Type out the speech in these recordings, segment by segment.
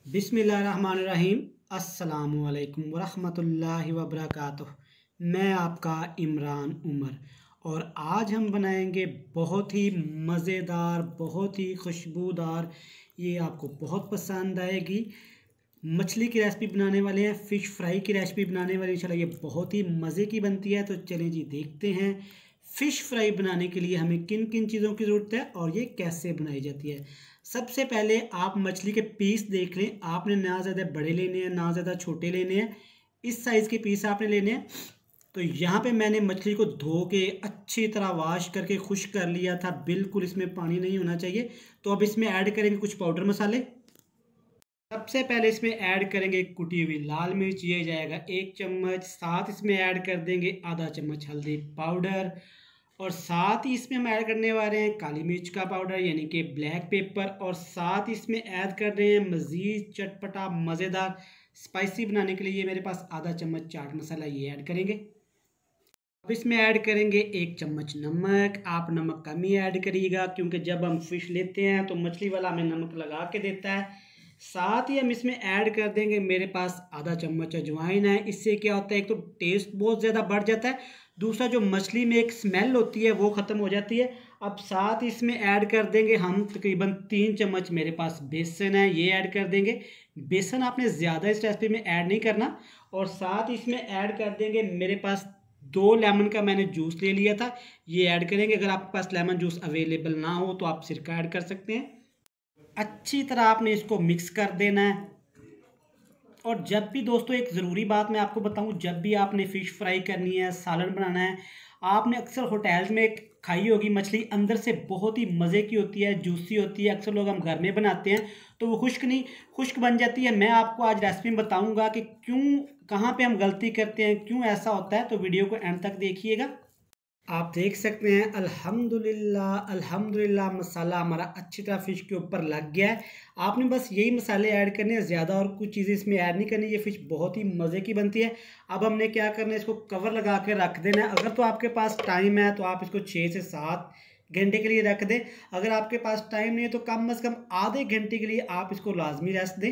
बिस्मिल्लाहिर्रहमानिर्रहीम। अस्सलामुअलैकुम वरहमतुल्लाहि वबरकातुह। मैं आपका इमरान उमर और आज हम बनाएंगे बहुत ही मज़ेदार, बहुत ही खुशबूदार, ये आपको बहुत पसंद आएगी मछली की रेसिपी बनाने वाले हैं। फ़िश फ्राई की रेसिपी बनाने वाले इंशाल्लाह ये बहुत ही मज़े की बनती है। तो चलें जी देखते हैं फ़िश फ्राई बनाने के लिए हमें किन किन चीज़ों की ज़रूरत है और ये कैसे बनाई जाती है। सबसे पहले आप मछली के पीस देख लें। आपने ना ज़्यादा बड़े लेने हैं ना ज़्यादा छोटे लेने हैं, इस साइज़ के पीस आपने लेने हैं। तो यहाँ पे मैंने मछली को धो के अच्छी तरह वॉश करके खुश्क कर लिया था, बिल्कुल इसमें पानी नहीं होना चाहिए। तो अब इसमें ऐड करेंगे कुछ पाउडर मसाले। सबसे पहले इसमें ऐड करेंगे कुटी हुई लाल मिर्च, ये जाएगा 1 चम्मच। साथ इसमें ऐड कर देंगे आधा चम्मच हल्दी पाउडर और साथ ही इसमें हम ऐड करने वाले हैं काली मिर्च का पाउडर यानी कि ब्लैक पेपर। और साथ इसमें ऐड कर रहे हैं मज़ीद चटपटा मज़ेदार स्पाइसी बनाने के लिए ये मेरे पास आधा चम्मच चाट मसाला, ये ऐड करेंगे। अब इसमें ऐड करेंगे 1 चम्मच नमक। आप नमक कम ही ऐड करिएगा क्योंकि जब हम फिश लेते हैं तो मछली वाला हमें नमक लगा के देता है। साथ ही हम इसमें ऐड कर देंगे, मेरे पास आधा चम्मच अजवाइन है। इससे क्या होता है, एक तो टेस्ट बहुत ज़्यादा बढ़ जाता है, दूसरा जो मछली में एक स्मेल होती है वो ख़त्म हो जाती है। अब साथ इसमें ऐड कर देंगे हम तकरीबन 3 चम्मच मेरे पास बेसन है, ये ऐड कर देंगे। बेसन आपने ज़्यादा इस रेसिपी में ऐड नहीं करना। और साथ इसमें ऐड कर देंगे, मेरे पास 2 लेमन का मैंने जूस ले लिया था, ये ऐड करेंगे। अगर आपके पास लेमन जूस अवेलेबल ना हो तो आप सिरका ऐड कर सकते हैं। अच्छी तरह आपने इसको मिक्स कर देना है। और जब भी दोस्तों एक ज़रूरी बात मैं आपको बताऊं, जब भी आपने फ़िश फ्राई करनी है, सालन बनाना है, आपने अक्सर होटल्स में खाई होगी मछली अंदर से बहुत ही मज़े की होती है, जूसी होती है। अक्सर लोग हम घर में बनाते हैं तो वो खुश्क नहीं खुश्क बन जाती है। मैं आपको आज रेसिपी में बताऊंगा कि क्यों, कहाँ पे हम गलती करते हैं, क्यों ऐसा होता है। तो वीडियो को एंड तक देखिएगा। आप देख सकते हैं अल्हम्दुलिल्लाह अल्हम्दुलिल्लाह मसाला हमारा अच्छी तरह फ़िश के ऊपर लग गया है। आपने बस यही मसाले ऐड करने हैं, ज़्यादा और कुछ चीज़ें इसमें ऐड नहीं करनी। ये फ़िश बहुत ही मज़े की बनती है। अब हमने क्या करना है, इसको कवर लगा के रख देना है। अगर तो आपके पास टाइम है तो आप इसको 6 से 7 घंटे के लिए रख दें। अगर आपके पास टाइम नहीं है तो कम से कम आधे घंटे के लिए आप इसको लाजमी रेस्ट दें।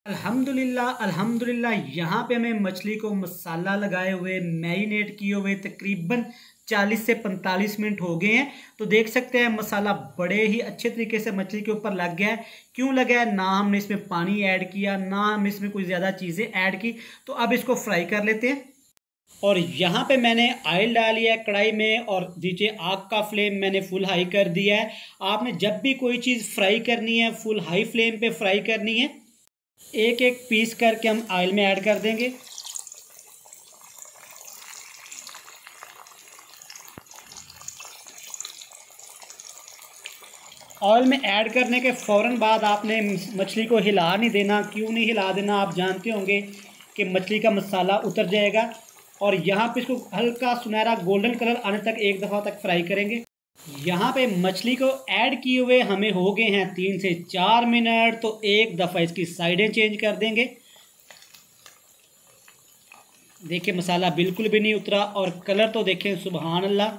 अल्हम्दुलिल्लाह अल्हम्दुलिल्लाह यहाँ पे हमें मछली को मसाला लगाए हुए मैरिनेट किए हुए तकरीबन 40 से 45 मिनट हो गए हैं। तो देख सकते हैं मसाला बड़े ही अच्छे तरीके से मछली के ऊपर लग गया है। क्यों लगा है, ना हमने इसमें पानी ऐड किया, ना हम इसमें कोई ज़्यादा चीज़ें ऐड की। तो अब इसको फ्राई कर लेते हैं। और यहाँ पे मैंने ऑयल डाल लिया है कढ़ाई में और नीचे आग का फ्लेम मैंने फुल हाई कर दिया है। आपने जब भी कोई चीज़ फ्राई करनी है फुल हाई फ्लेम पे फ्राई करनी है। एक एक पीस करके हम ऑयल में ऐड कर देंगे। ऑयल में ऐड करने के फ़ौरन बाद आपने मछली को हिला नहीं देना। क्यों नहीं हिला देना, आप जानते होंगे कि मछली का मसाला उतर जाएगा। और यहाँ पे इसको हल्का सुनहरा गोल्डन कलर आने तक एक दफ़ा तक फ्राई करेंगे। यहाँ पे मछली को ऐड किए हुए हमें हो गए हैं 3 से 4 मिनट। तो एक दफ़ा इसकी साइडें चेंज कर देंगे। देखिए मसाला बिल्कुल भी नहीं उतरा और कलर तो देखें, सुभान अल्लाह।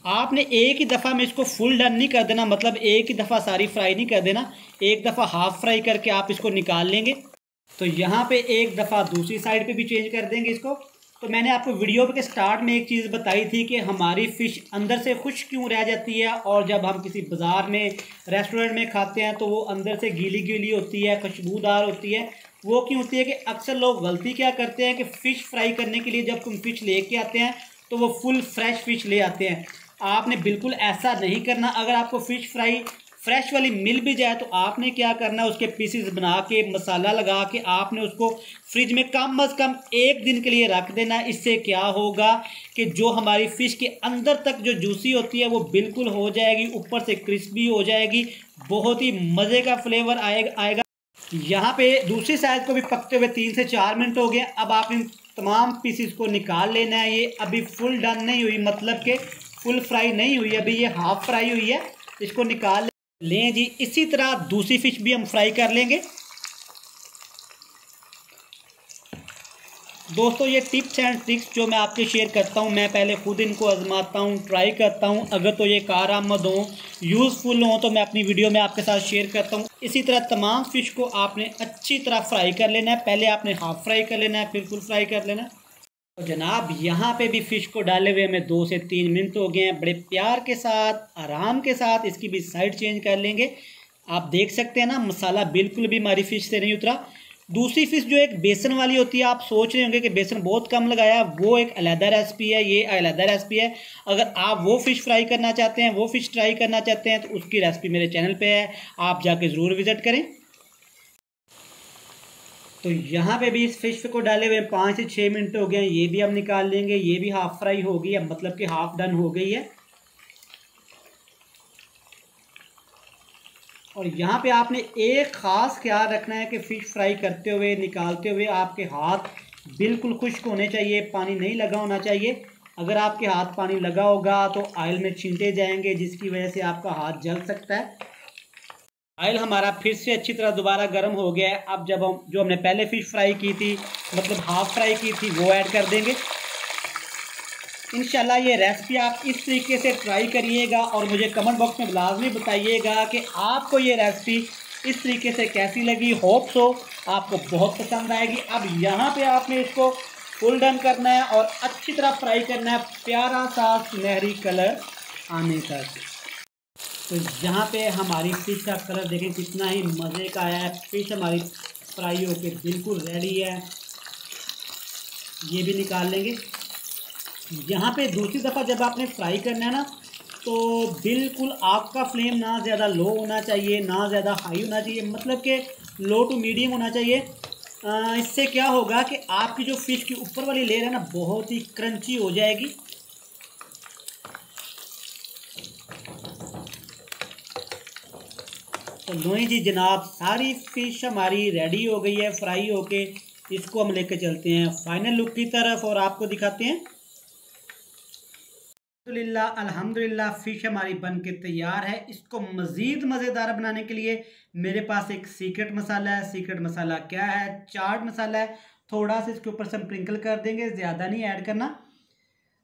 आपने एक ही दफ़ा में इसको फुल डन नहीं कर देना, मतलब एक ही दफ़ा सारी फ्राई नहीं कर देना, एक दफ़ा हाफ फ्राई करके आप इसको निकाल लेंगे। तो यहाँ पे एक दफ़ा दूसरी साइड पे भी चेंज कर देंगे इसको। तो मैंने आपको वीडियो के स्टार्ट में एक चीज़ बताई थी कि हमारी फ़िश अंदर से खुश्क क्यों रह जाती है, और जब हम किसी बाज़ार में रेस्टोरेंट में खाते हैं तो वो अंदर से गीली गीली होती है, खुशबूदार होती है। वो क्यों होती है कि अक्सर लोग गलती क्या करते हैं कि फ़िश फ्राई करने के लिए जब तुम फ़िश लेके आते हैं तो वो फुल फ्रेश फ़िश ले आते हैं। आपने बिल्कुल ऐसा नहीं करना। अगर आपको फ़िश फ्राई फ्रेश वाली मिल भी जाए तो आपने क्या करना है, उसके पीसेस बना के मसाला लगा के आपने उसको फ्रिज में कम से कम 1 दिन के लिए रख देना। इससे क्या होगा कि जो हमारी फ़िश के अंदर तक जो जूसी होती है वो बिल्कुल हो जाएगी, ऊपर से क्रिस्पी हो जाएगी, बहुत ही मज़े का फ्लेवर आएगा। यहाँ पे दूसरी साइड को भी पकते हुए 3 से 4 मिनट हो गए। अब आप इन तमाम पीसेस को निकाल लेना है। ये अभी फुल डन नहीं हुई, मतलब कि फुल फ्राई नहीं हुई, अभी ये हाफ फ्राई हुई है। इसको निकाल लें जी। इसी तरह दूसरी फिश भी हम फ्राई कर लेंगे। दोस्तों ये टिप्स एंड ट्रिक्स जो मैं आपके शेयर करता हूँ, मैं पहले खुद इनको आजमाता हूँ, ट्राई करता हूँ। अगर तो ये कारआमद हो, यूज़फुल हो, तो मैं अपनी वीडियो में आपके साथ शेयर करता हूँ। इसी तरह तमाम फ़िश को आपने अच्छी तरह फ्राई कर लेना है। पहले आपने हाफ़ फ्राई कर लेना है, फिर फुल फ्राई कर लेना है। तो जनाब यहाँ पे भी फ़िश को डाले हुए हमें 2 से 3 मिनट हो गए हैं। बड़े प्यार के साथ, आराम के साथ इसकी भी साइड चेंज कर लेंगे। आप देख सकते हैं ना, मसाला बिल्कुल भी हमारी फ़िश से नहीं उतरा। दूसरी फ़िश जो एक बेसन वाली होती है, आप सोच रहे होंगे कि बेसन बहुत कम लगाया, वो एक अलहदा रेसिपी है, ये अलहदा रेसिपी है। अगर आप वो फ़िश फ्राई करना चाहते हैं, वो फ़िश ट्राई करना चाहते हैं, तो उसकी रेसिपी मेरे चैनल पे है, आप जाके ज़रूर विज़िट करें। तो यहाँ पे भी इस फिश को डाले हुए 5 से 6 मिनट हो गए हैं। ये भी हम निकाल लेंगे। ये भी हाफ फ्राई हो गई है, मतलब कि हाफ डन हो गई है। और यहाँ पे आपने एक ख़ास ख्याल रखना है कि फ़िश फ्राई करते हुए, निकालते हुए आपके हाथ बिल्कुल खुश्क होने चाहिए, पानी नहीं लगा होना चाहिए। अगर आपके हाथ पानी लगा होगा तो ऑयल में छींटे जाएंगे, जिसकी वजह से आपका हाथ जल सकता है। ऑयल हमारा फिर से अच्छी तरह दोबारा गर्म हो गया है। अब जब हम जो हमने पहले फ़िश फ्राई की थी, मतलब हाफ़ फ्राई की थी, वो ऐड कर देंगे। इंशाल्लाह ये रेसिपी आप इस तरीके से ट्राई करिएगा और मुझे कमेंट बॉक्स में लाजमी बताइएगा कि आपको ये रेसिपी इस तरीके से कैसी लगी। होप सो आपको बहुत पसंद आएगी। अब यहाँ पे आपने इसको फुल डन करना है और अच्छी तरह फ्राई करना है, प्यारा सा सुनहरी कलर आने तक। तो यहाँ पे हमारी फ़िश का कलर देखें कितना ही मज़े का आया है। फ़िश हमारी फ्राई होके बिल्कुल रेडी है। ये भी निकाल लेंगे। यहाँ पे दूसरी दफ़ा जब आपने फ्राई करना है ना, तो बिल्कुल आग का फ्लेम ना ज़्यादा लो होना चाहिए, ना ज़्यादा हाई होना चाहिए, मतलब कि लो टू मीडियम होना चाहिए। इससे क्या होगा कि आपकी जो फ़िश की ऊपर वाली लेयर है ना, बहुत ही क्रंची हो जाएगी। तो लो जी जनाब, सारी फ़िश हमारी रेडी हो गई है फ्राई होके। इसको हम लेके चलते हैं फाइनल लुक की तरफ और आपको दिखाते हैं। अल्हम्दुलिल्लाह फ़िश हमारी बन के तैयार है। इसको मज़ीद मज़ेदार बनाने के लिए मेरे पास एक सीक्रेट मसाला है। सीक्रेट मसाला क्या है? चाट मसाला है। थोड़ा सा इसके ऊपर से हम स्प्रिंकल कर देंगे, ज़्यादा नहीं ऐड करना।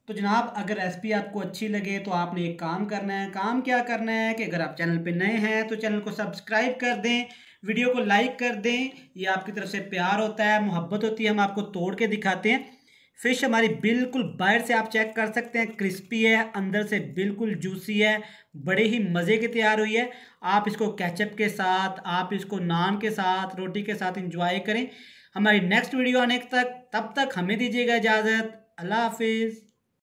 तो जनाब अगर रेसिपी आपको अच्छी लगे तो आपने एक काम करना है। काम क्या करना है कि अगर आप चैनल पे नए हैं तो चैनल को सब्सक्राइब कर दें, वीडियो को लाइक कर दें। ये आपकी तरफ से प्यार होता है, मोहब्बत होती है, हम आपको तोड़ के दिखाते हैं। फ़िश हमारी बिल्कुल बाहर से आप चेक कर सकते हैं क्रिस्पी है, अंदर से बिल्कुल जूसी है, बड़े ही मज़े की तैयार हुई है। आप इसको केचप के साथ, आप इसको नान के साथ, रोटी के साथ इंजॉय करें। हमारी नेक्स्ट वीडियो आने तक, तब तक हमें दीजिएगा इजाज़त। अल्लाह हाफिज़।